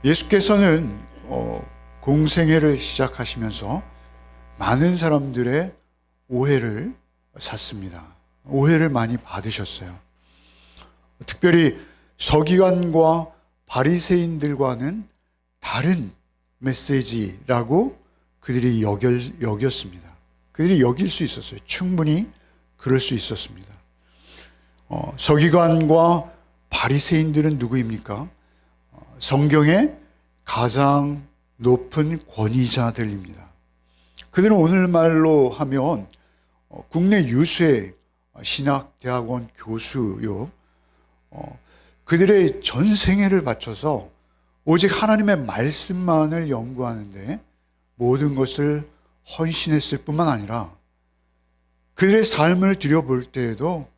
예수께서는 공생애를 시작하시면서 많은 사람들의 오해를 샀습니다. 오해를 많이 받으셨어요. 특별히 서기관과 바리새인들과는 다른 메시지라고 그들이 여겼습니다. 그들이 여길 수 있었어요. 충분히 그럴 수 있었습니다. 서기관과 바리새인들은 누구입니까? 성경의 가장 높은 권위자들입니다. 그들은 오늘말로 하면 국내 유수의 신학대학원 교수요. 그들의 전 생애를 바쳐서 오직 하나님의 말씀만을 연구하는데 모든 것을 헌신했을 뿐만 아니라 그들의 삶을 들여볼 때에도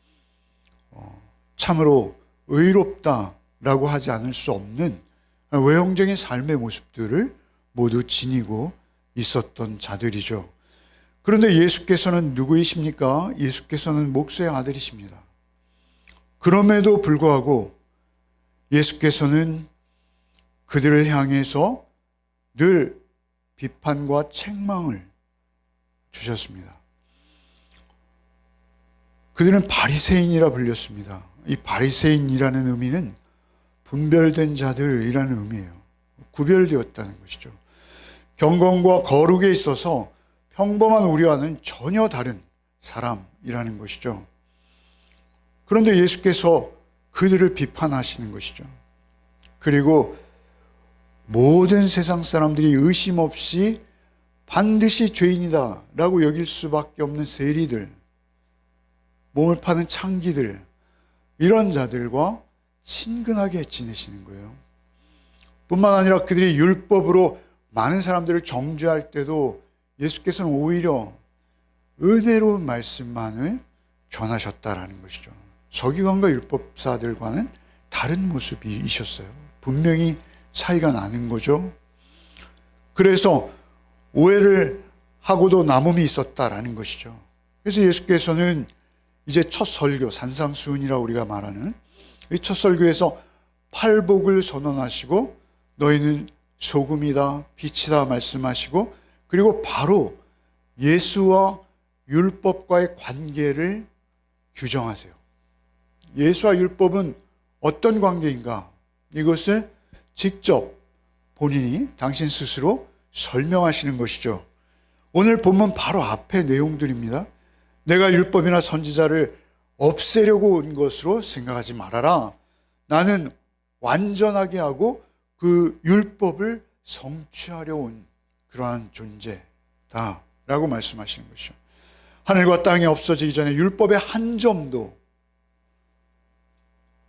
참으로 의롭다라고 하지 않을 수 없는 외형적인 삶의 모습들을 모두 지니고 있었던 자들이죠. 그런데 예수께서는 누구이십니까? 예수께서는 목수의 아들이십니다. 그럼에도 불구하고 예수께서는 그들을 향해서 늘 비판과 책망을 주셨습니다. 그들은 바리새인이라 불렸습니다. 이 바리새인이라는 의미는 분별된 자들이라는 의미예요. 구별되었다는 것이죠. 경건과 거룩에 있어서 평범한 우리와는 전혀 다른 사람이라는 것이죠. 그런데 예수께서 그들을 비판하시는 것이죠. 그리고 모든 세상 사람들이 의심 없이 반드시 죄인이다 라고 여길 수밖에 없는 세리들, 몸을 파는 창기들, 이런 자들과 친근하게 지내시는 거예요. 뿐만 아니라 그들이 율법으로 많은 사람들을 정죄할 때도 예수께서는 오히려 은혜로운 말씀만을 전하셨다라는 것이죠. 서기관과 율법사들과는 다른 모습이셨어요. 분명히 차이가 나는 거죠. 그래서 오해를 하고도 남음이 있었다라는 것이죠. 그래서 예수께서는 이제 첫 설교, 산상수훈이라고 우리가 말하는 이 첫 설교에서 팔복을 선언하시고 너희는 소금이다, 빛이다 말씀하시고 그리고 바로 예수와 율법과의 관계를 규정하세요. 예수와 율법은 어떤 관계인가? 이것을 직접 본인이 당신 스스로 설명하시는 것이죠. 오늘 본문 바로 앞의 내용들입니다. 내가 율법이나 선지자를 없애려고 온 것으로 생각하지 말아라. 나는 완전하게 하고 그 율법을 성취하려 온 그러한 존재다 라고 말씀하시는 것이죠. 하늘과 땅이 없어지기 전에 율법의 한 점도,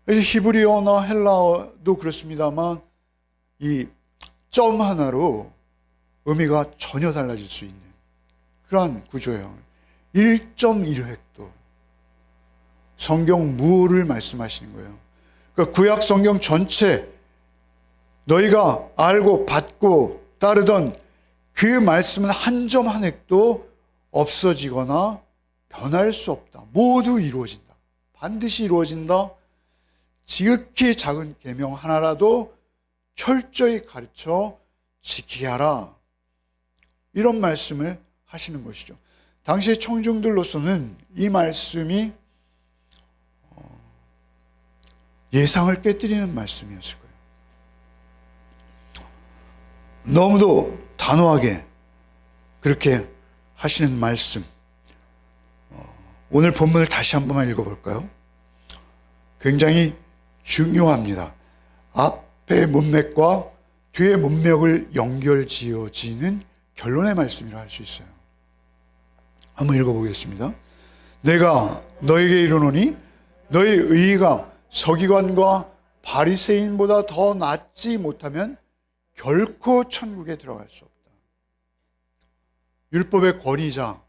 히브리어나 헬라어도 그렇습니다만 이 점 하나로 의미가 전혀 달라질 수 있는 그러한 구조예요. 1.1획도 성경 무를 말씀하시는 거예요. 그러니까 구약 성경 전체 너희가 알고 받고 따르던 그 말씀은 한 점 한 획도 없어지거나 변할 수 없다. 모두 이루어진다. 반드시 이루어진다. 지극히 작은 계명 하나라도 철저히 가르쳐 지키게 하라. 이런 말씀을 하시는 것이죠. 당시의 청중들로서는 이 말씀이 예상을 깨뜨리는 말씀이었을 거예요. 너무도 단호하게 그렇게 하시는 말씀. 오늘 본문을 다시 한 번만 읽어볼까요? 굉장히 중요합니다. 앞의 문맥과 뒤의 문맥을 연결 지어지는 결론의 말씀이라 할 수 있어요. 한번 읽어보겠습니다. 내가 너에게 이르노니 너희 의의가 서기관과 바리새인보다 더 낫지 못하면 결코 천국에 들어갈 수 없다. 율법의 권위자,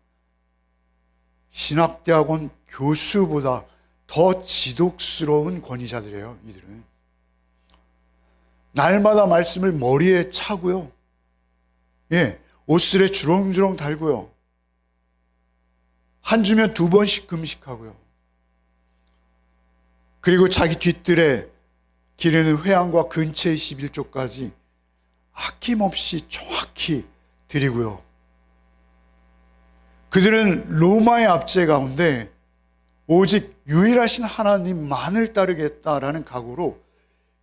신학대학원 교수보다 더 지독스러운 권위자들이에요. 이들은 날마다 말씀을 머리에 차고요, 옷슬에 주렁주렁 달고요, 한 주면 2번씩 금식하고요, 그리고 자기 뒷뜰에 기르는 회양과 근처의 11조까지 아낌없이 정확히 드리고요. 그들은 로마의 압제 가운데 오직 유일하신 하나님만을 따르겠다라는 각오로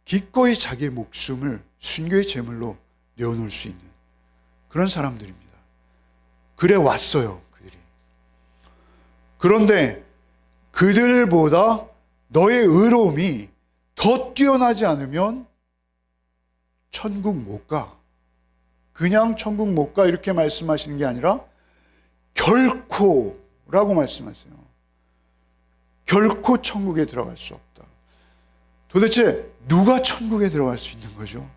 기꺼이 자기의 목숨을 순교의 제물로 내어놓을 수 있는 그런 사람들입니다. 그래 왔어요, 그들이. 그런데 그들보다 너의 의로움이 더 뛰어나지 않으면 천국 못 가. 그냥 천국 못 가 이렇게 말씀하시는 게 아니라 결코라고 말씀하세요. 결코 천국에 들어갈 수 없다. 도대체 누가 천국에 들어갈 수 있는 거죠?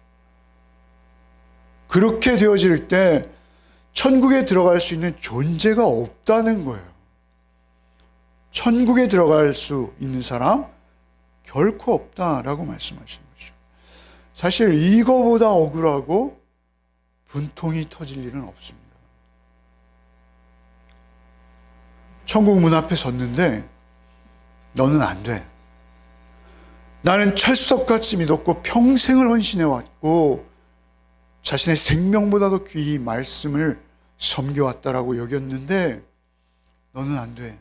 그렇게 되어질 때 천국에 들어갈 수 있는 존재가 없다는 거예요. 천국에 들어갈 수 있는 사람 결코 없다라고 말씀하시는 거죠. 사실 이거보다 억울하고 분통이 터질 일은 없습니다. 천국 문 앞에 섰는데 너는 안 돼. 나는 철석같이 믿었고 평생을 헌신해왔고 자신의 생명보다도 귀히 말씀을 섬겨왔다라고 여겼는데 너는 안 돼.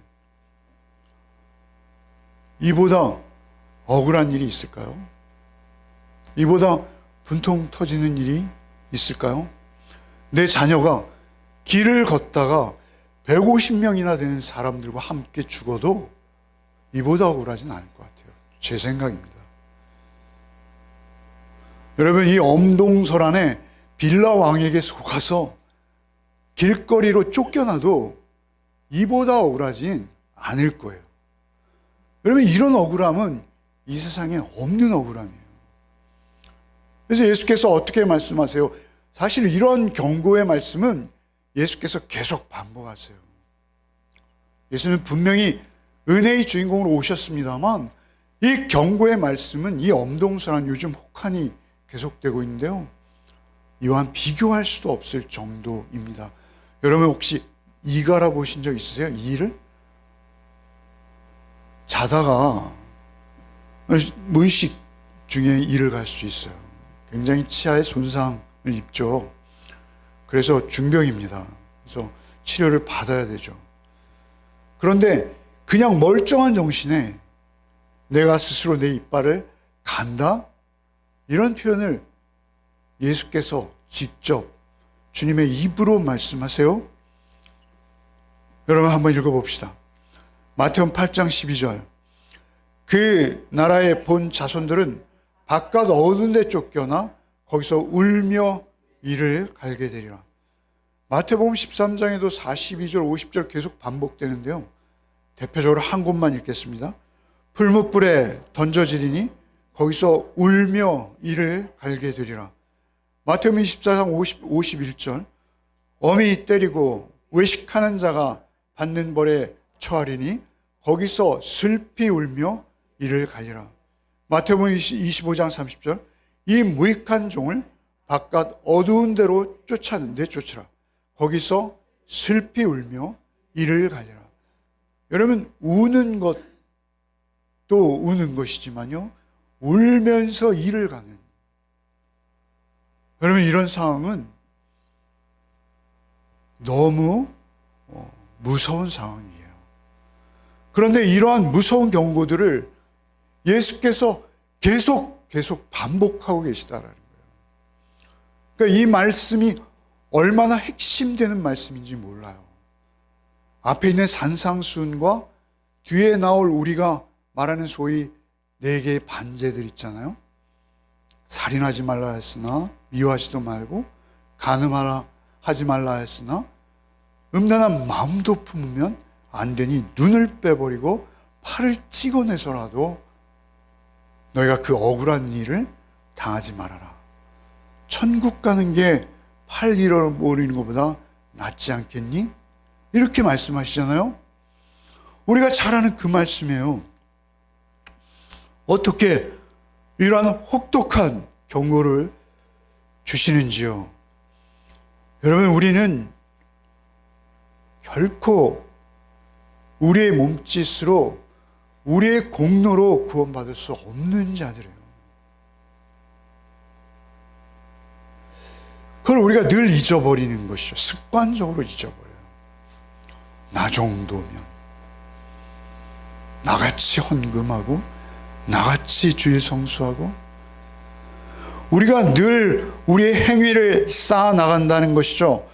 이보다 억울한 일이 있을까요? 이보다 분통 터지는 일이 있을까요? 내 자녀가 길을 걷다가 150명이나 되는 사람들과 함께 죽어도 이보다 억울하진 않을 것 같아요. 제 생각입니다. 여러분, 이 엄동설안에 빌라 왕에게 속아서 길거리로 쫓겨나도 이보다 억울하진 않을 거예요. 여러분, 이런 억울함은 이 세상에 없는 억울함이에요. 그래서 예수께서 어떻게 말씀하세요? 사실 이런 경고의 말씀은 예수께서 계속 반복하세요. 예수는 분명히 은혜의 주인공으로 오셨습니다만 이 경고의 말씀은 이 엄동설한 요즘 혹한이 계속되고 있는데요. 이와 비교할 수도 없을 정도입니다. 여러분 혹시 이가 알아보신 적 있으세요? 이를? 자다가 무의식 중에 이를 갈 수 있어요. 굉장히 치아에 손상을 입죠. 그래서 중병입니다. 그래서 치료를 받아야 되죠. 그런데 그냥 멀쩡한 정신에 내가 스스로 내 이빨을 간다? 이런 표현을 예수께서 직접 주님의 입으로 말씀하세요. 여러분 한번 읽어봅시다. 마태복음 8장 12절. 그 나라의 본 자손들은 바깥 어두운 데 쫓겨나 거기서 울며 이를 갈게 되리라. 마태복음 13장에도 42절 50절 계속 반복되는데요. 대표적으로 한 곳만 읽겠습니다. 풀무불에 던져지리니 거기서 울며 이를 갈게 되리라. 마태복음 24장 51절. 어미 때리고 외식하는 자가 받는 벌에 처하리니 거기서 슬피 울며 이를 갈리라. 마태복음 25장 30절. 이 무익한 종을 바깥 어두운 데로 내쫓으라. 거기서 슬피 울며 이를 갈리라. 여러분, 우는 것도 우는 것이지만요, 울면서 이를 가는, 여러분 이런 상황은 너무 무서운 상황이에요. 그런데 이러한 무서운 경고들을 예수께서 계속 반복하고 계시다라는 거예요. 그러니까 이 말씀이 얼마나 핵심되는 말씀인지 몰라요. 앞에 있는 산상수훈과 뒤에 나올 우리가 말하는 소위 4개의 반제들 있잖아요. 살인하지 말라 했으나 미워하지도 말고, 간음하라 하지 말라 했으나 음란한 마음도 품으면 안 되니 눈을 빼버리고 팔을 찍어내서라도 너희가 그 억울한 일을 당하지 말아라. 천국 가는 게 팔 잃어버리는 것보다 낫지 않겠니? 이렇게 말씀하시잖아요. 우리가 잘 아는 그 말씀이에요. 어떻게 이러한 혹독한 경고를 주시는지요. 여러분, 우리는 결코 우리의 몸짓으로, 우리의 공로로 구원받을 수 없는 자들이에요. 그걸 우리가 늘 잊어버리는 것이죠. 습관적으로 잊어버려요. 나 정도면, 나같이 헌금하고, 나같이 주일 성수하고, 우리가 늘 우리의 행위를 쌓아 나간다는 것이죠.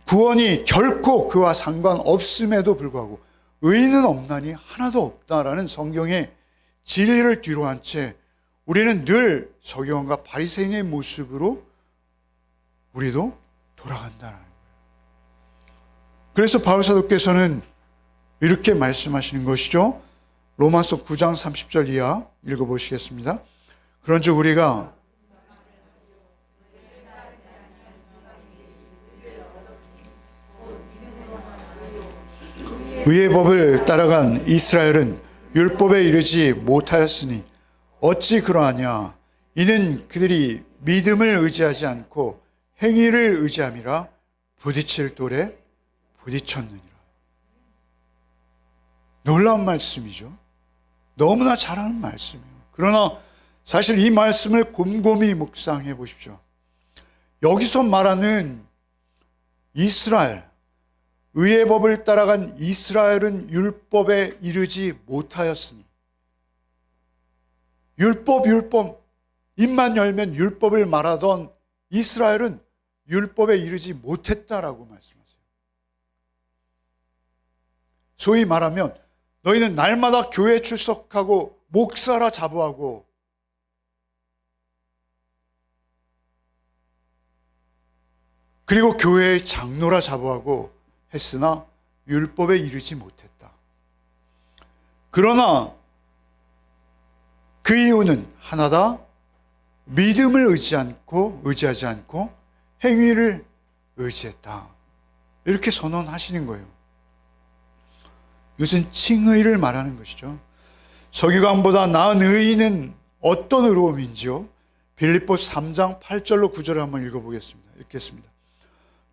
구원이 결코 그와 상관없음에도 불구하고 의인은 없나니 하나도 없다라는 성경의 진리를 뒤로 한 채 우리는 늘 서기관과 바리새인의 모습으로 우리도 돌아간다는 거예요. 그래서 바울 사도께서는 이렇게 말씀하시는 것이죠. 로마서 9장 30절 이하 읽어보시겠습니다. 그런즉 우리가 의의 법을 따라간 이스라엘은 율법에 이르지 못하였으니 어찌 그러하냐. 이는 그들이 믿음을 의지하지 않고 행위를 의지함이라 부딪힐 돌에 부딪혔느니라. 놀라운 말씀이죠. 너무나 잘하는 말씀이에요. 그러나 사실 이 말씀을 곰곰이 묵상해 보십시오. 여기서 말하는 이스라엘, 의의 법을 따라간 이스라엘은 율법에 이르지 못하였으니, 율법 입만 열면 율법을 말하던 이스라엘은 율법에 이르지 못했다라고 말씀하세요. 소위 말하면 너희는 날마다 교회에 출석하고 목사라 자부하고 그리고 교회의 장로라 자부하고 했으나 율법에 이르지 못했다. 그러나 그 이유는 하나다. 믿음을 의지하지 않고 행위를 의지했다. 이렇게 선언하시는 거예요. 이것은 칭의를 말하는 것이죠. 서기관보다 나은 의인은 어떤 의로움인지요? 빌립보서 3장 8절로 9절을 한번 읽어보겠습니다. 읽겠습니다.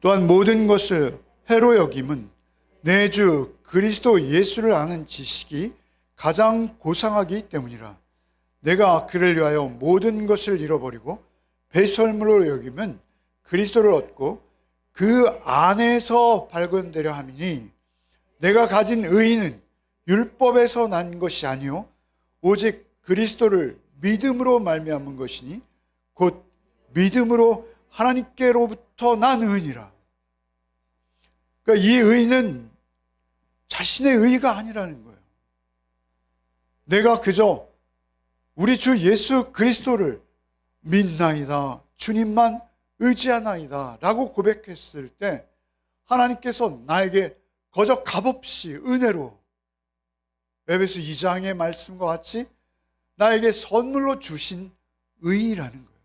또한 모든 것을 해로 여김은 내 주 그리스도 예수를 아는 지식이 가장 고상하기 때문이라. 내가 그를 위하여 모든 것을 잃어버리고 배설물로 여기면 그리스도를 얻고 그 안에서 발견되려 함이니 내가 가진 의의는 율법에서 난 것이 아니요 오직 그리스도를 믿음으로 말미암은 것이니 곧 믿음으로 하나님께로부터 난 의의니라. 그러니까 이 의의는 자신의 의의가 아니라는 거예요. 내가 그저 우리 주 예수 그리스도를 믿나이다, 주님만 의지하나이다 라고 고백했을 때 하나님께서 나에게 거저 값없이 은혜로 에베소 2장의 말씀과 같이 나에게 선물로 주신 의의라는 거예요.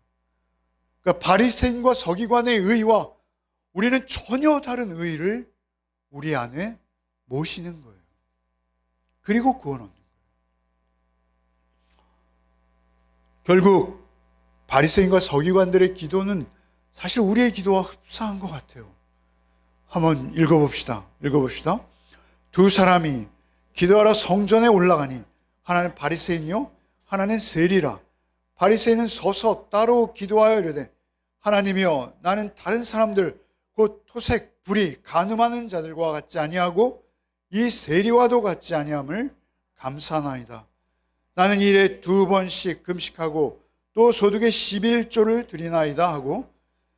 그러니까 바리새인과 서기관의 의의와 우리는 전혀 다른 의의를 우리 안에 모시는 거예요. 그리고 구원 얻는 거예요. 결국 바리새인과 서기관들의 기도는 사실 우리의 기도와 흡사한 것 같아요. 한번 읽어봅시다. 두 사람이 기도하러 성전에 올라가니 하나는 바리새인이요 하나는 세리라. 바리새인은 서서 따로 기도하여 이르되 하나님이여 나는 다른 사람들 곧 토색, 불의, 간음하는 자들과 같지 아니하고 이 세리와도 같지 아니함을 감사하나이다. 나는 일에 2번씩 금식하고 또 소득의 11조를 드리나이다 하고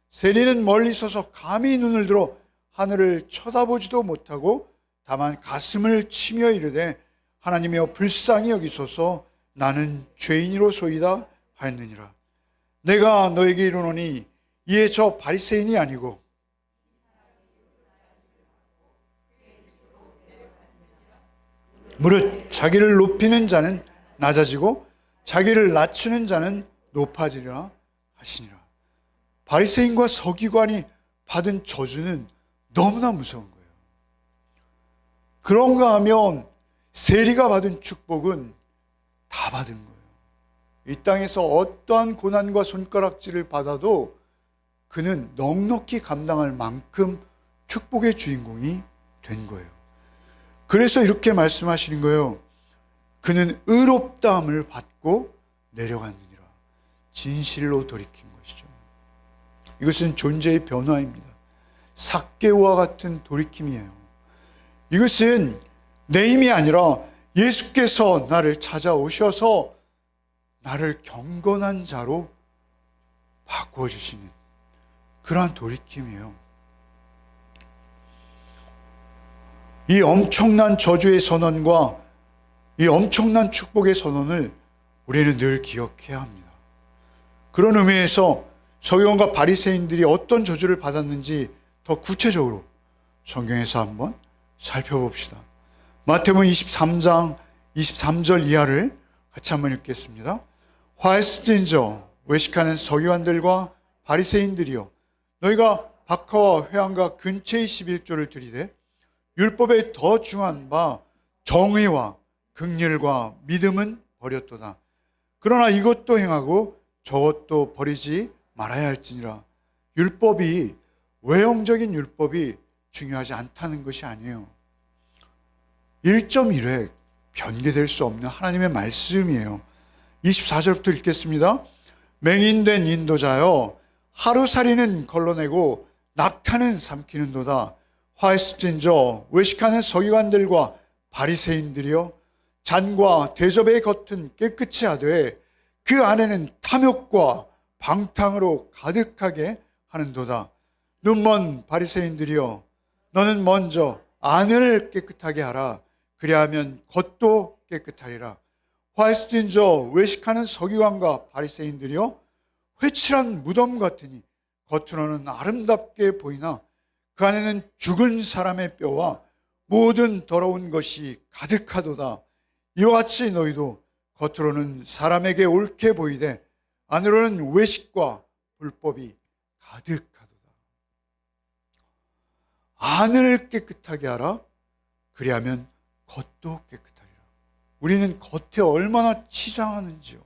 세리는 멀리 서서 감히 눈을 들어 하늘을 쳐다보지도 못하고 다만 가슴을 치며 이르되 하나님이여 불쌍히 여기소서 나는 죄인이로소이다 하였느니라. 내가 너에게 이르노니 이에 저 바리새인이 아니고 무릇 자기를 높이는 자는 낮아지고 자기를 낮추는 자는 높아지리라 하시니라. 바리새인과 서기관이 받은 저주는 너무나 무서운 거예요. 그런가 하면 세리가 받은 축복은 다 받은 거예요. 이 땅에서 어떠한 고난과 손가락질을 받아도 그는 넉넉히 감당할 만큼 축복의 주인공이 된 거예요. 그래서 이렇게 말씀하시는 거예요. 그는 의롭다함을 받고 내려갔느니라. 진실로 돌이킨 것이죠. 이것은 존재의 변화입니다. 삭개오와 같은 돌이킴이에요. 이것은 내 힘이 아니라 예수께서 나를 찾아오셔서 나를 경건한 자로 바꾸어 주시는 그러한 돌이킴이에요. 이 엄청난 저주의 선언과 이 엄청난 축복의 선언을 우리는 늘 기억해야 합니다. 그런 의미에서 서기관과 바리새인들이 어떤 저주를 받았는지 더 구체적으로 성경에서 한번 살펴봅시다. 마태복음 23장 23절 이하를 같이 한번 읽겠습니다. 화했을진저 외식하는 서기관들과 바리새인들이여, 너희가 박하와 회당과 근처의 11조를 들이되 율법에 더 중한 바 정의와 긍휼과 믿음은 버렸도다. 그러나 이것도 행하고 저것도 버리지 말아야 할지니라. 율법이, 외형적인 율법이 중요하지 않다는 것이 아니에요. 1.1회 변개될 수 없는 하나님의 말씀이에요. 24절부터 읽겠습니다. 맹인된 인도자여, 하루살이는 걸러내고 낙타는 삼키는도다. 화했을진저 외식하는 서기관들과 바리새인들이여, 잔과 대접의 겉은 깨끗이 하되 그 안에는 탐욕과 방탕으로 가득하게 하는도다. 눈먼 바리새인들이여, 너는 먼저 안을 깨끗하게 하라. 그리하면 겉도 깨끗하리라. 화했을진저 외식하는 서기관과 바리새인들이여, 회칠한 무덤 같으니 겉으로는 아름답게 보이나 그 안에는 죽은 사람의 뼈와 모든 더러운 것이 가득하도다. 이와 같이 너희도 겉으로는 사람에게 옳게 보이되 안으로는 외식과 불법이 가득하도다. 안을 깨끗하게 하라. 그리하면 겉도 깨끗하리라. 우리는 겉에 얼마나 치장하는지요.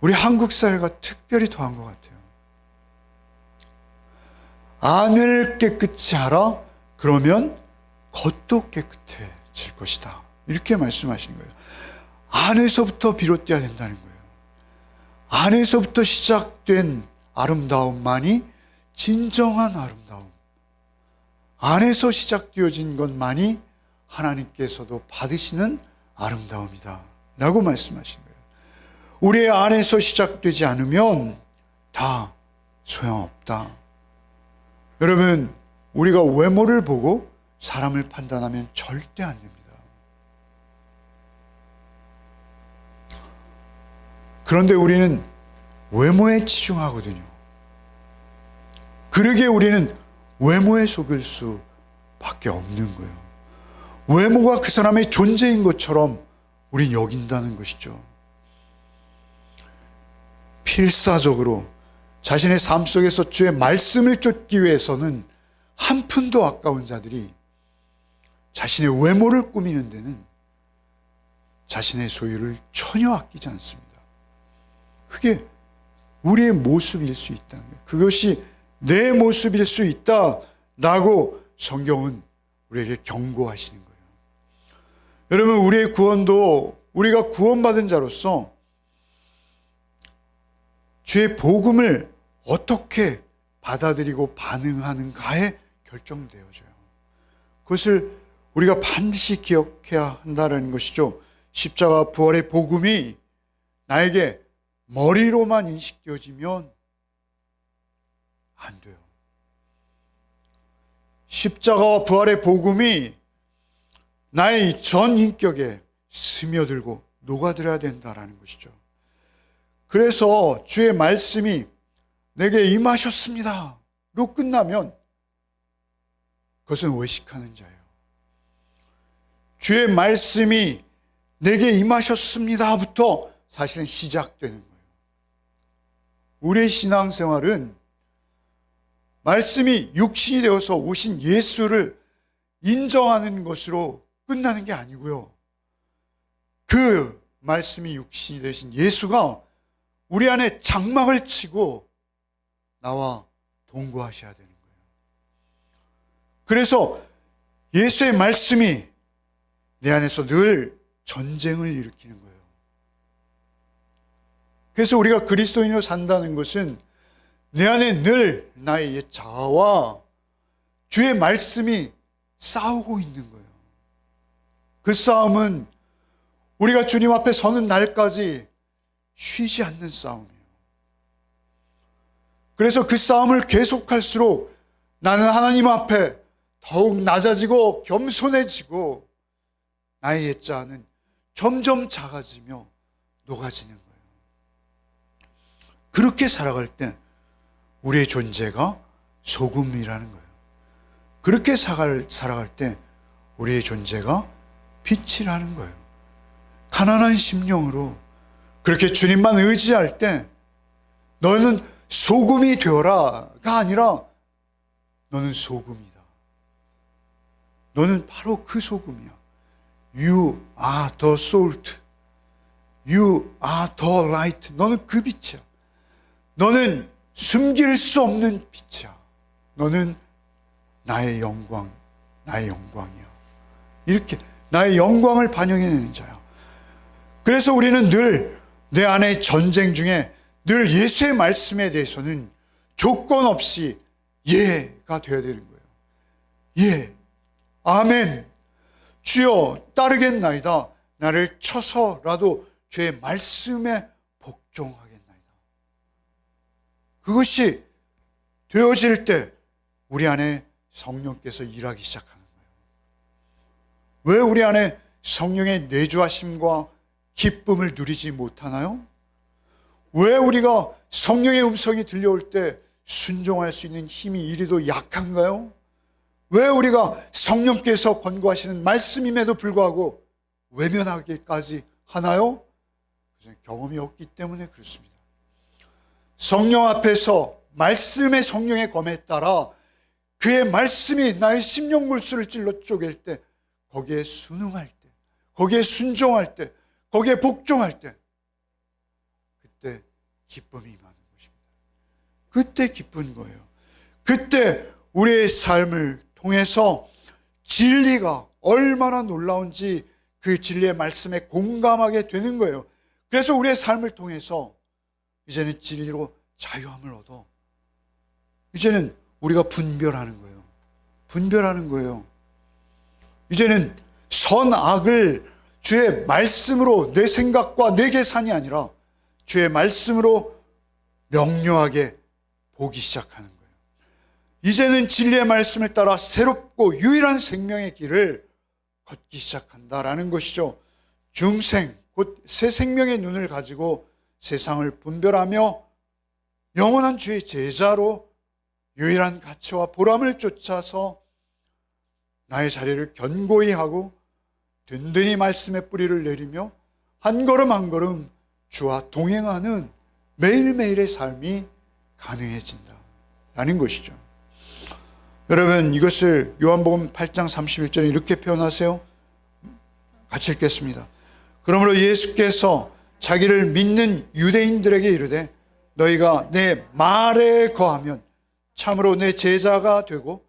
우리 한국 사회가 특별히 더한 것 같아요. 안을 깨끗이 하라. 그러면 겉도 깨끗해질 것이다. 이렇게 말씀하시는 거예요. 안에서부터 비롯돼야 된다는 거예요. 안에서부터 시작된 아름다움만이 진정한 아름다움. 안에서 시작되어진 것만이 하나님께서도 받으시는 아름다움이다 라고 말씀하신 거예요. 우리의 안에서 시작되지 않으면 다 소용없다. 여러분, 우리가 외모를 보고 사람을 판단하면 절대 안 됩니다. 그런데 우리는 외모에 치중하거든요. 그러기에 우리는 외모에 속을 수밖에 없는 거예요. 외모가 그 사람의 존재인 것처럼 우린 여긴다는 것이죠. 필사적으로 자신의 삶 속에서 주의 말씀을 쫓기 위해서는 한 푼도 아까운 자들이 자신의 외모를 꾸미는 데는 자신의 소유를 전혀 아끼지 않습니다. 그게 우리의 모습일 수 있다는 거예요. 그것이 내 모습일 수 있다라고 성경은 우리에게 경고하시는 거예요. 여러분, 우리의 구원도 우리가 구원받은 자로서 주의 복음을 어떻게 받아들이고 반응하는가에 결정되어져요. 그것을 우리가 반드시 기억해야 한다는 것이죠. 십자가 부활의 복음이 나에게 머리로만 인식되어지면 안 돼요. 십자가와 부활의 복음이 나의 전 인격에 스며들고 녹아들어야 된다는 것이죠. 그래서 주의 말씀이 내게 임하셨습니다 로 끝나면 그것은 외식하는 자예요. 주의 말씀이 내게 임하셨습니다부터 사실은 시작되는 거예요. 우리의 신앙생활은 말씀이 육신이 되어서 오신 예수를 인정하는 것으로 끝나는 게 아니고요. 그 말씀이 육신이 되신 예수가 우리 안에 장막을 치고 나와 동거하셔야 되는 거예요. 그래서 예수의 말씀이 내 안에서 늘 전쟁을 일으키는 거예요. 그래서 우리가 그리스도인으로 산다는 것은 내 안에 늘 나의 옛 자아와 주의 말씀이 싸우고 있는 거예요. 그 싸움은 우리가 주님 앞에 서는 날까지 쉬지 않는 싸움이에요. 그래서 그 싸움을 계속할수록 나는 하나님 앞에 더욱 낮아지고 겸손해지고 나의 옛 자아는 점점 작아지며 녹아지는 거예요. 그렇게 살아갈 때 우리의 존재가 소금이라는 거예요. 그렇게 살아갈 때 우리의 존재가 빛이라는 거예요. 가난한 심령으로 그렇게 주님만 의지할 때 너는 소금이 되어라가 아니라 너는 소금이다. 너는 바로 그 소금이야. You are the salt. You are the light. 너는 그 빛이야. 너는 숨길 수 없는 빛이야. 너는 나의 영광, 나의 영광이야. 이렇게 나의 영광을 반영해내는 자야. 그래서 우리는 늘 내 안의 전쟁 중에 늘 예수의 말씀에 대해서는 조건 없이 예가 되어야 되는 거예요. 예, 아멘. 주여 따르겠나이다. 나를 쳐서라도 주의 말씀에 복종하겠나이다. 그것이 되어질 때 우리 안에 성령께서 일하기 시작하는 거예요. 왜 우리 안에 성령의 내주하심과 기쁨을 누리지 못하나요? 왜 우리가 성령의 음성이 들려올 때 순종할 수 있는 힘이 이리도 약한가요? 왜 우리가 성령께서 권고하시는 말씀임에도 불구하고 외면하기까지 하나요? 경험이 없기 때문에 그렇습니다. 성령 앞에서 말씀의 성령의 검에 따라 그의 말씀이 나의 심령골수를 찔러 쪼갤 때 거기에 순응할 때, 거기에 순종할 때, 거기에 복종할 때 그때 기쁨이 임하는 것입니다. 그때 기쁜 거예요. 그때 우리의 삶을 통해서 진리가 얼마나 놀라운지 그 진리의 말씀에 공감하게 되는 거예요. 그래서 우리의 삶을 통해서 이제는 진리로 자유함을 얻어 이제는 우리가 분별하는 거예요. 분별하는 거예요. 이제는 선악을 주의 말씀으로 내 생각과 내 계산이 아니라 주의 말씀으로 명료하게 보기 시작하는 거예요. 이제는 진리의 말씀을 따라 새롭고 유일한 생명의 길을 걷기 시작한다라는 것이죠. 중생, 곧 새 생명의 눈을 가지고 세상을 분별하며 영원한 주의 제자로 유일한 가치와 보람을 쫓아서 나의 자리를 견고히 하고 든든히 말씀의 뿌리를 내리며 한 걸음 한 걸음 주와 동행하는 매일매일의 삶이 가능해진다라는 것이죠. 여러분, 이것을 요한복음 8장 31절에 이렇게 표현하세요. 같이 읽겠습니다. 그러므로 예수께서 자기를 믿는 유대인들에게 이르되 너희가 내 말에 거하면 참으로 내 제자가 되고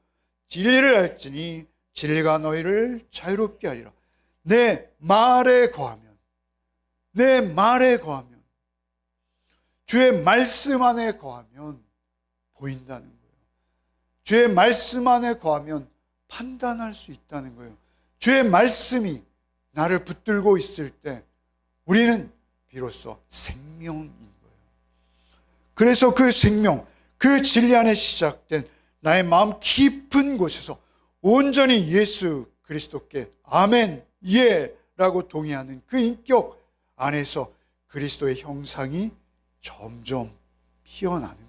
진리를 알지니 진리가 너희를 자유롭게 하리라. 내 말에 거하면, 내 말에 거하면, 주의 말씀 안에 거하면 보인다는 거예요. 주의 말씀 안에 거하면 판단할 수 있다는 거예요. 주의 말씀이 나를 붙들고 있을 때 우리는 비로소 생명인 거예요. 그래서 그 생명, 그 진리 안에 시작된 나의 마음 깊은 곳에서 온전히 예수 그리스도께 아멘, 예 라고 동의하는 그 인격 안에서 그리스도의 형상이 점점 피어나는 거예요.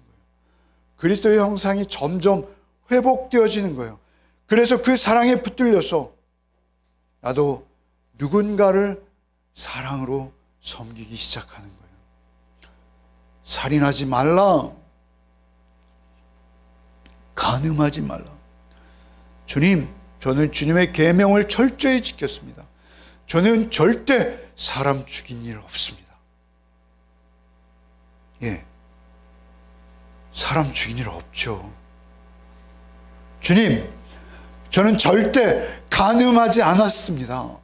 그리스도의 형상이 점점 회복되어지는 거예요. 그래서 그 사랑에 붙들려서 나도 누군가를 사랑으로 섬기기 시작하는 거예요. 살인하지 말라. 간음하지 말라. 주님, 저는 주님의 계명을 철저히 지켰습니다. 저는 절대 사람 죽인 일 없습니다. 예, 사람 죽인 일 없죠. 주님, 저는 절대 간음하지 않았습니다.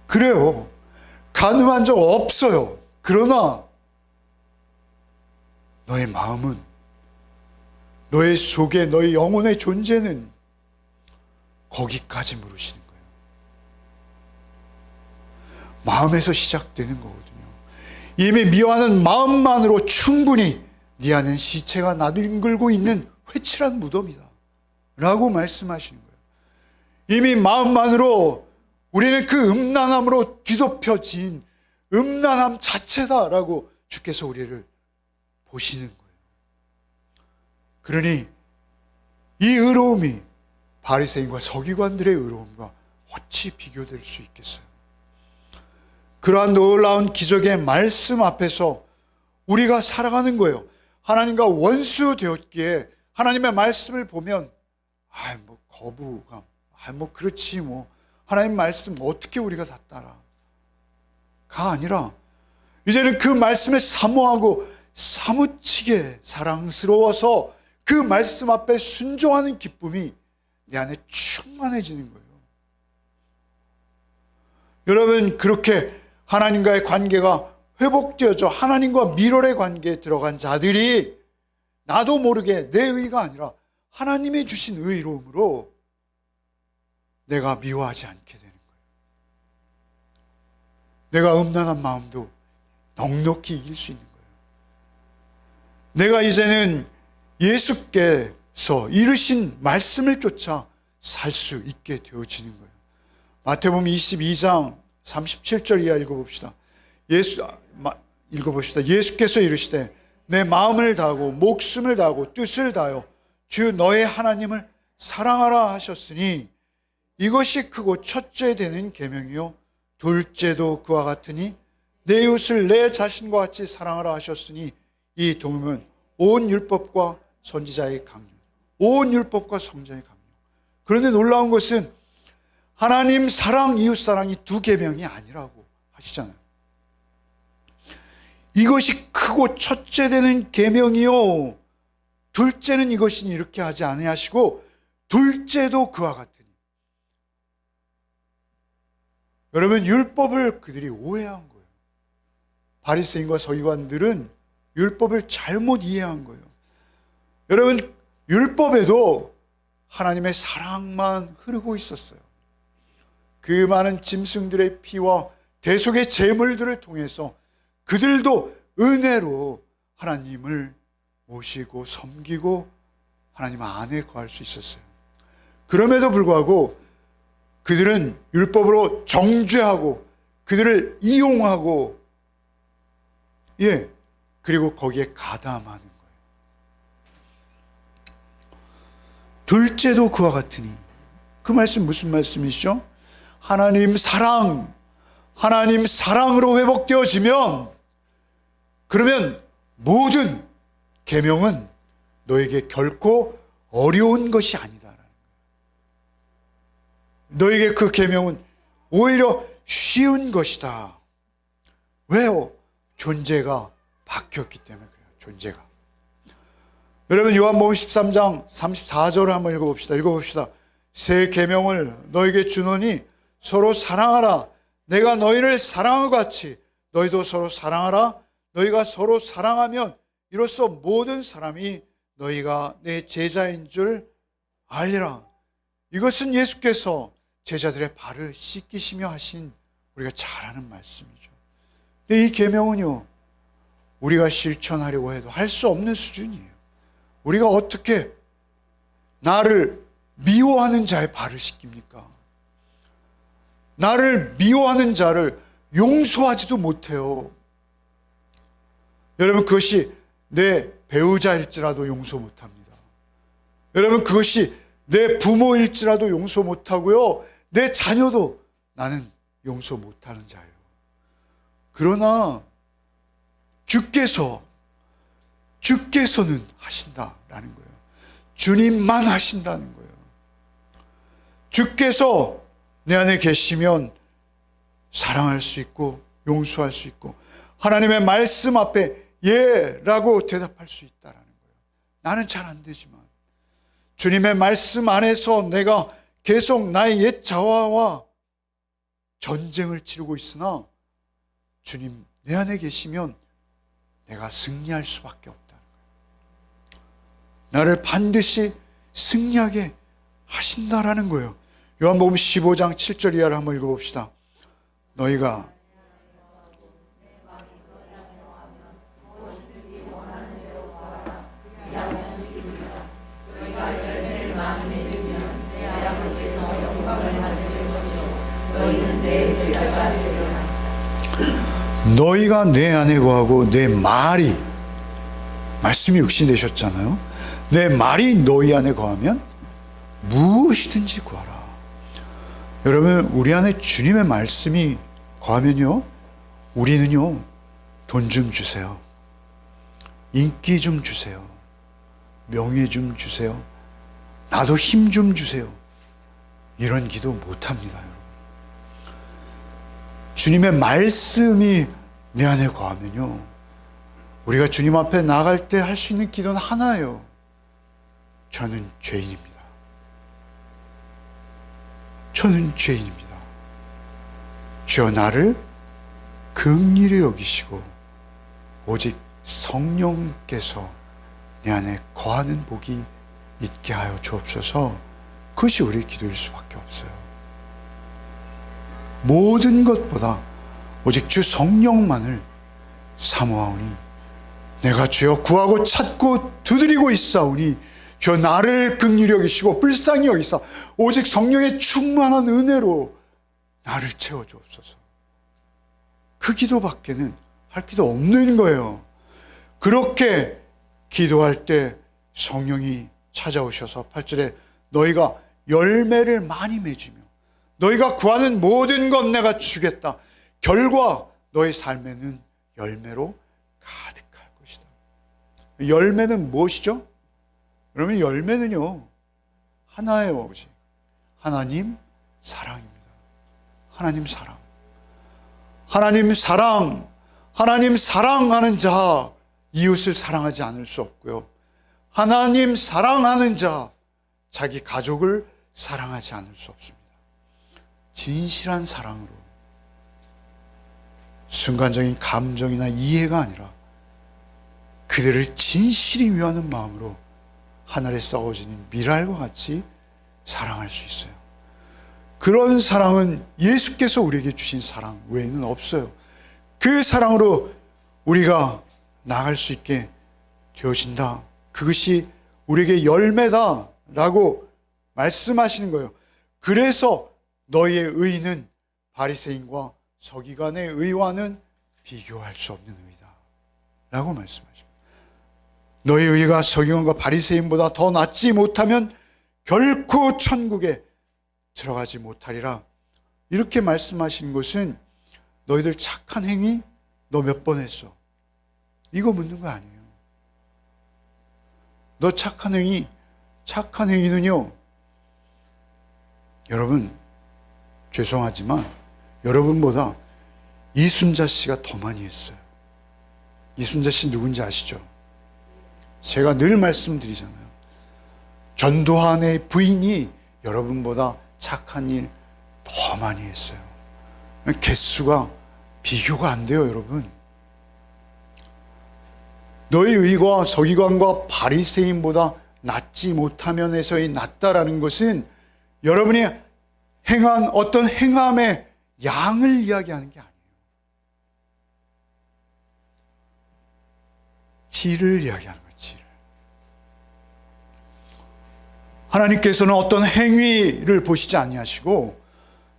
그래요. 간음한 적 없어요. 그러나 너의 마음은, 너의 속에, 너의 영혼의 존재는 거기까지 물으시는 거예요. 마음에서 시작되는 거거든요. 이미 미워하는 마음만으로 충분히 네 안은 시체가 나뒹굴고 있는 회칠한 무덤이다 라고 말씀하시는 거예요. 이미 마음만으로 우리는 그 음란함으로 뒤덮여진 음란함 자체다라고 주께서 우리를 보시는 거예요. 그러니 이 의로움이 바리새인과 서기관들의 의로움과 어찌 비교될 수 있겠어요? 그러한 놀라운 기적의 말씀 앞에서 우리가 살아가는 거예요. 하나님과 원수 되었기에 하나님의 말씀을 보면 거부감, 그렇지 하나님 말씀 어떻게 우리가 다 따라가 아니라 이제는 그 말씀에 사모하고 사무치게 사랑스러워서 그 말씀 앞에 순종하는 기쁨이 내 안에 충만해지는 거예요. 여러분, 그렇게 하나님과의 관계가 회복되어져 하나님과 밀월의 관계에 들어간 자들이 나도 모르게 내 의가 아니라 하나님이 주신 의로움으로 내가 미워하지 않게 되는 거예요. 내가 음란한 마음도 넉넉히 이길 수 있는 거예요. 내가 이제는 예수께서 이르신 말씀을 쫓아 살 수 있게 되어지는 거예요. 마태복음 22장 37절 이하 읽어봅시다. 예수께서 이르시되 내 마음을 다하고 목숨을 다하고 뜻을 다하여 주 너의 하나님을 사랑하라 하셨으니 이것이 크고 첫째 되는 계명이요 둘째도 그와 같으니 내 이웃을 내 자신과 같이 사랑하라 하셨으니 이 동음은 온 율법과 선지자의 강요. 온 율법과 선지자의 강요. 그런데 놀라운 것은 하나님 사랑, 이웃 사랑이 두 계명이 아니라고 하시잖아요. 이것이 크고 첫째 되는 계명이요 둘째는 이것이니 이렇게 하지 아니하시고 둘째도 그와 같으니. 여러분, 율법을 그들이 오해한 거예요. 바리새인과 서기관들은 율법을 잘못 이해한 거예요. 여러분, 율법에도 하나님의 사랑만 흐르고 있었어요. 그 많은 짐승들의 피와 대속의 제물들을 통해서 그들도 은혜로 하나님을 모시고 섬기고 하나님 안에 거할 수 있었어요. 그럼에도 불구하고 그들은 율법으로 정죄하고 그들을 이용하고 그리고 거기에 가담하는 거예요. 둘째도 그와 같으니, 그 말씀 무슨 말씀이시죠? 하나님 사랑으로 회복되어지면 그러면 모든 계명은 너에게 결코 어려운 것이 아니다라는 거예요. 너에게 그 계명은 오히려 쉬운 것이다. 왜요? 존재가 바뀌었기 때문에 그래요. 존재가. 여러분, 요한복음 13장 34절을 한번 읽어봅시다. 새 계명을 너에게 주노니 서로 사랑하라. 내가 너희를 사랑한 것 같이 너희도 서로 사랑하라. 너희가 서로 사랑하면 이로써 모든 사람이 너희가 내 제자인 줄 알리라. 이것은 예수께서 제자들의 발을 씻기시며 하신 우리가 잘 아는 말씀이죠. 근데 이 계명은요, 우리가 실천하려고 해도 할 수 없는 수준이에요. 우리가 어떻게 나를 미워하는 자의 발을 씻깁니까? 나를 미워하는 자를 용서하지도 못해요. 여러분, 그것이 내 배우자일지라도 용서 못합니다. 여러분, 그것이 내 부모일지라도 용서 못하고요, 내 자녀도 나는 용서 못하는 자예요. 그러나 주께서는 하신다라는 거예요. 주님만 하신다는 거예요. 주께서 내 안에 계시면 사랑할 수 있고 용서할 수 있고 하나님의 말씀 앞에 예라고 대답할 수 있다라는 거예요. 나는 잘 안 되지만 주님의 말씀 안에서 내가 계속 나의 옛 자아와 전쟁을 치르고 있으나 주님 내 안에 계시면 내가 승리할 수밖에 없다는 거예요. 나를 반드시 승리하게 하신다라는 거예요. 요한복음 15장 7절 이하를 한번 읽어봅시다. 너희가 너희가 내 안에 거하고 내 말이, 말씀이 육신되셨잖아요. 내 말이 너희 안에 거하면 무엇이든지 구하라. 여러분, 우리 안에 주님의 말씀이 거하면요, 우리는요, 돈 좀 주세요, 인기 좀 주세요, 명예 좀 주세요, 나도 힘 좀 주세요, 이런 기도 못합니다. 여러분, 주님의 말씀이 내 안에 거하면요, 우리가 주님 앞에 나갈 때 할 수 있는 기도는 하나예요. 저는 죄인입니다. 저는 죄인입니다. 주여 나를 긍휼히 여기시고 오직 성령께서 내 안에 거하는 복이 있게 하여 주옵소서. 그것이 우리의 기도일 수밖에 없어요. 모든 것보다 오직 주 성령만을 사모하오니 내가 주여 구하고 찾고 두드리고 있사오니 주여 나를 긍휼히 여기시고 불쌍히 여기사 오직 성령의 충만한 은혜로 나를 채워주옵소서. 그 기도밖에는 할 기도 없는 거예요. 그렇게 기도할 때 성령이 찾아오셔서 8절에 너희가 열매를 많이 맺으며 너희가 구하는 모든 것 내가 주겠다. 결과 너희 삶에는 열매로 가득할 것이다. 열매는 무엇이죠? 여러분, 열매는요, 하나예요. 오직 하나님 사랑입니다. 하나님 사랑. 하나님 사랑. 하나님 사랑하는 자 이웃을 사랑하지 않을 수 없고요. 하나님 사랑하는 자 자기 가족을 사랑하지 않을 수 없습니다. 진실한 사랑으로, 순간적인 감정이나 이해가 아니라 그들을 진실히 위하는 마음으로 하늘에 썩어지는 밀알과 같이 사랑할 수 있어요. 그런 사랑은 예수께서 우리에게 주신 사랑 외에는 없어요. 그 사랑으로 우리가 나갈 수 있게 되어진다. 그것이 우리에게 열매다라고 말씀하시는 거예요. 그래서 너희의 의는 바리새인과 서기관의 의와는 비교할 수 없는 의다 라고 말씀하십니다. 너희 의가 서기관과 바리새인보다 더 낫지 못하면 결코 천국에 들어가지 못하리라. 이렇게 말씀하신 것은 너희들 착한 행위 너 몇 번 했어? 이거 묻는 거 아니에요. 너 착한 행위는요, 여러분 죄송하지만 여러분보다 이순자 씨가 더 많이 했어요. 이순자 씨 누군지 아시죠? 제가 늘 말씀드리잖아요. 전두환의 부인이 여러분보다 착한 일 더 많이 했어요. 개수가 비교가 안 돼요, 여러분. 너희 의가 서기관과 바리새인보다 낫지 못하면에서의 낫다라는 것은 여러분이 행한 어떤 행함의 양을 이야기하는 게 아니에요. 질을 이야기하는 거예요. 질. 하나님께서는 어떤 행위를 보시지 아니하시고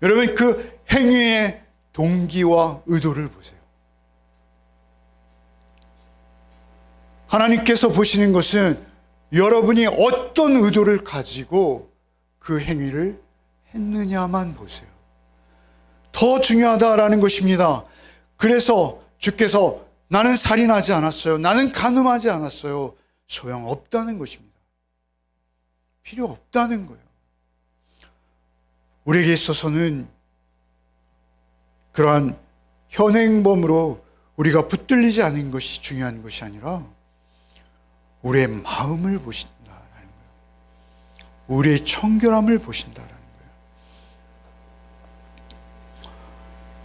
여러분 그 행위의 동기와 의도를 보세요. 하나님께서 보시는 것은 여러분이 어떤 의도를 가지고 그 행위를 했느냐만 보세요. 더 중요하다라는 것입니다. 그래서 주께서 나는 살인하지 않았어요. 나는 간음하지 않았어요. 소용없다는 것입니다. 필요 없다는 거예요. 우리에게 있어서는 그러한 현행범으로 우리가 붙들리지 않은 것이 중요한 것이 아니라 우리의 마음을 보신다라는 거예요. 우리의 청결함을 보신다라는 거예요.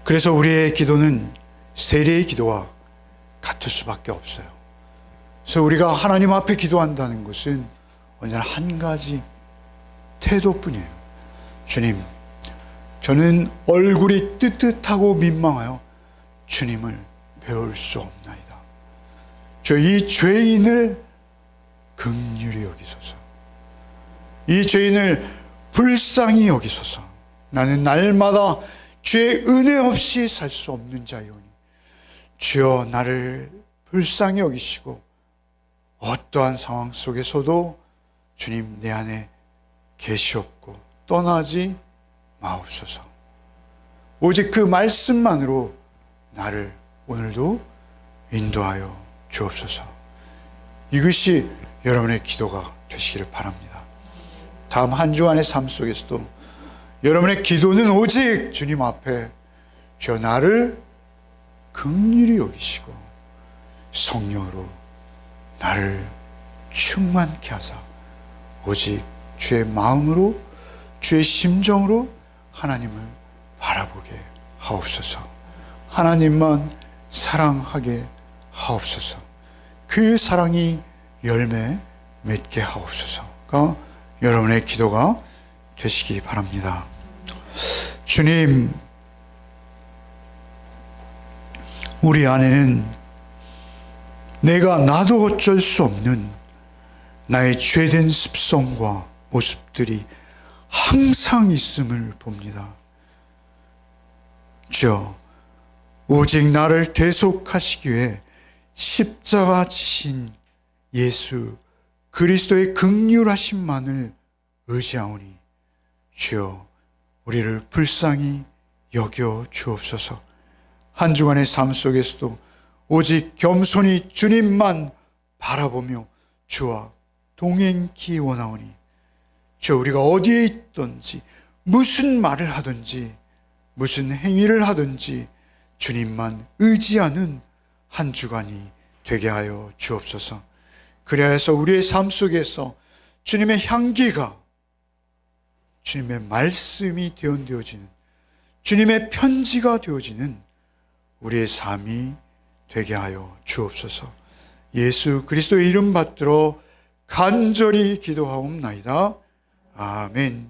그래서 우리의 기도는 세례의 기도와 같을 수밖에 없어요. 그래서 우리가 하나님 앞에 기도한다는 것은 언제나 한 가지 태도뿐이에요. 주님, 저는 얼굴이 뜨뜻하고 민망하여 주님을 배울 수 없나이다. 저 이 죄인을 긍휼히 여기소서. 이 죄인을 불쌍히 여기소서. 나는 날마다 주의 은혜 없이 살 수 없는 자이오니 주여 나를 불쌍히 여기시고 어떠한 상황 속에서도 주님 내 안에 계시옵고 떠나지 마옵소서. 오직 그 말씀만으로 나를 오늘도 인도하여 주옵소서. 이것이 여러분의 기도가 되시기를 바랍니다. 다음 한 주간의 삶 속에서도 여러분의 기도는 오직 주님 앞에 주여 나를 긍휼히 여기시고 성령으로 나를 충만케 하사 오직 주의 마음으로 주의 심정으로 하나님을 바라보게 하옵소서. 하나님만 사랑하게 하옵소서. 그 사랑이 열매 맺게 하옵소서가 여러분의 기도가 되시기 바랍니다. 주님, 우리 안에는 내가 나도 어쩔 수 없는 나의 죄된 습성과 모습들이 항상 있음을 봅니다. 주여, 오직 나를 대속하시기 위해 십자가 지신 예수 그리스도의 긍휼하심만을 의지하오니 주여 우리를 불쌍히 여겨 주옵소서. 한 주간의 삶 속에서도 오직 겸손히 주님만 바라보며 주와 동행키 원하오니 주여 우리가 어디에 있든지 무슨 말을 하든지 무슨 행위를 하든지 주님만 의지하는 한 주간이 되게 하여 주옵소서. 그래서 우리의 삶 속에서 주님의 향기가 주님의 말씀이 되어지는 주님의 편지가 되어지는 우리의 삶이 되게 하여 주옵소서. 예수 그리스도의 이름 받들어 간절히 기도하옵나이다. 아멘.